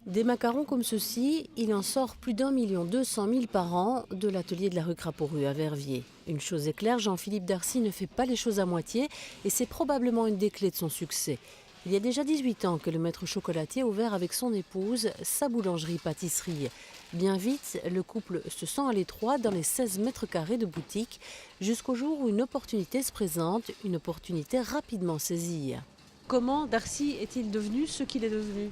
Des macarons comme ceux-ci, il en sort plus d'1,2 million par an de l'atelier de la rue Crapaud-Rue à Verviers. Une chose est claire, Jean-Philippe Darcy ne fait pas les choses à moitié et c'est probablement une des clés de son succès. Il y a déjà 18 ans que le maître chocolatier a ouvert avec son épouse sa boulangerie-pâtisserie. Bien vite, le couple se sent à l'étroit dans les 16 mètres carrés de boutique jusqu'au jour où une opportunité se présente, une opportunité rapidement saisie. Comment Darcy est-il devenu ce qu'il est devenu ?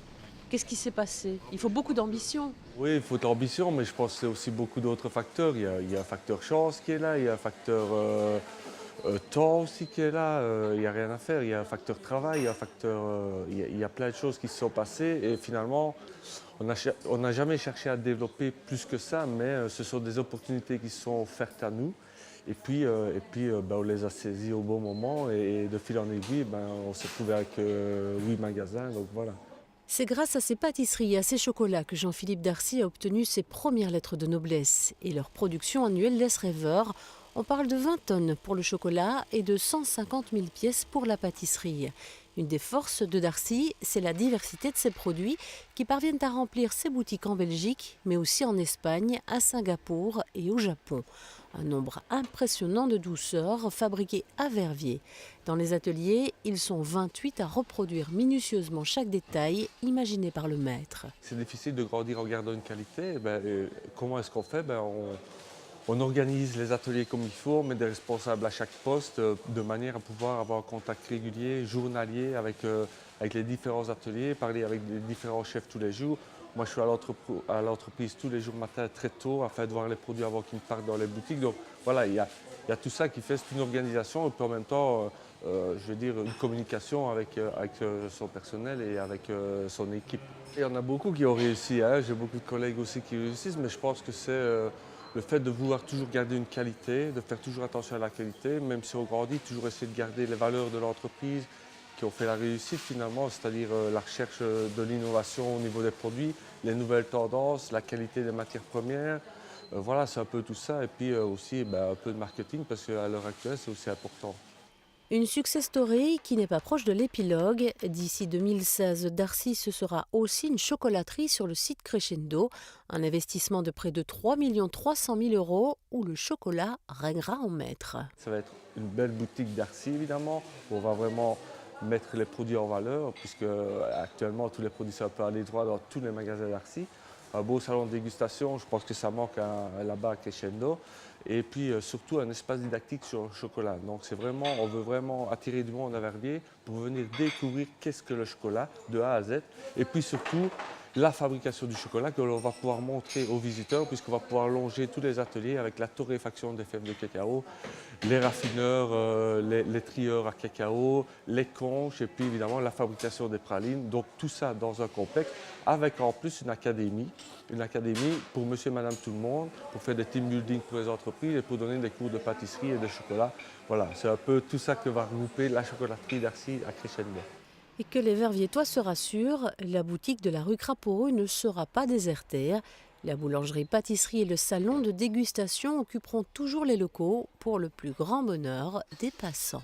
Qu'est-ce qui s'est passé? Il faut beaucoup d'ambition. Oui, il faut de l'ambition, mais je pense que c'est aussi beaucoup d'autres facteurs. Il y a un facteur chance qui est là, il y a un facteur temps aussi qui est là, il n'y a rien à faire, il y a un facteur travail, il y a un facteur, il y a plein de choses qui se sont passées et finalement, on n'a jamais cherché à développer plus que ça, mais ce sont des opportunités qui se sont offertes à nous. Et puis, on les a saisies au bon moment et de fil en aiguille, on s'est retrouvé avec 8 magasins, donc voilà. C'est grâce à ces pâtisseries et à ces chocolats que Jean-Philippe Darcy a obtenu ses premières lettres de noblesse. Et leur production annuelle laisse rêveur. On parle de 20 tonnes pour le chocolat et de 150 000 pièces pour la pâtisserie. Une des forces de Darcy, c'est la diversité de ses produits qui parviennent à remplir ses boutiques en Belgique, mais aussi en Espagne, à Singapour et au Japon. Un nombre impressionnant de douceurs fabriquées à Verviers. Dans les ateliers, ils sont 28 à reproduire minutieusement chaque détail imaginé par le maître. C'est difficile de grandir en gardant une qualité. Comment est-ce qu'on fait? On organise les ateliers comme il faut, on met des responsables à chaque poste de manière à pouvoir avoir un contact régulier, journalier avec les différents ateliers, parler avec les différents chefs tous les jours. Moi, je suis à l'entreprise tous les jours matin très tôt afin de voir les produits avant qu'ils partent dans les boutiques. Donc voilà, il y a tout ça qui fait, c'est une organisation et puis en même temps, je veux dire, une communication avec son personnel et avec son équipe. Il y en a beaucoup qui ont réussi, hein. J'ai beaucoup de collègues aussi qui réussissent, mais je pense que c'est le fait de vouloir toujours garder une qualité, de faire toujours attention à la qualité, même si on grandit, toujours essayer de garder les valeurs de l'entreprise qui ont fait la réussite finalement, c'est-à-dire la recherche de l'innovation au niveau des produits, les nouvelles tendances, la qualité des matières premières. Voilà, c'est un peu tout ça. Et puis aussi un peu de marketing parce qu'à l'heure actuelle, c'est aussi important. Une success story qui n'est pas proche de l'épilogue. D'ici 2016, Darcy ce sera aussi une chocolaterie sur le site Crescendo, un investissement de près de 3 300 000 € où le chocolat régnera en maître. Ça va être une belle boutique Darcy évidemment, où on va vraiment mettre les produits en valeur, puisque actuellement tous les produits sont un peu à l'étroit dans tous les magasins Darcy. Un beau salon de dégustation, je pense que ça manque là-bas à Crescendo. Et puis surtout un espace didactique sur le chocolat. Donc on veut vraiment attirer du monde à Verviers pour venir découvrir qu'est-ce que le chocolat de A à Z. Et puis surtout la fabrication du chocolat que l'on va pouvoir montrer aux visiteurs puisqu'on va pouvoir longer tous les ateliers avec la torréfaction des fèves de cacao, les raffineurs, les trieurs à cacao, les conches et puis évidemment la fabrication des pralines. Donc tout ça dans un complexe avec en plus une académie pour monsieur et madame tout le monde, pour faire des team building pour les entreprises et pour donner des cours de pâtisserie et de chocolat. Voilà, c'est un peu tout ça que va regrouper la chocolaterie Darcy à Crescendo. Et que les Verviétois se rassurent, la boutique de la rue Crapaud-Rue ne sera pas désertée. La boulangerie-pâtisserie et le salon de dégustation occuperont toujours les locaux pour le plus grand bonheur des passants.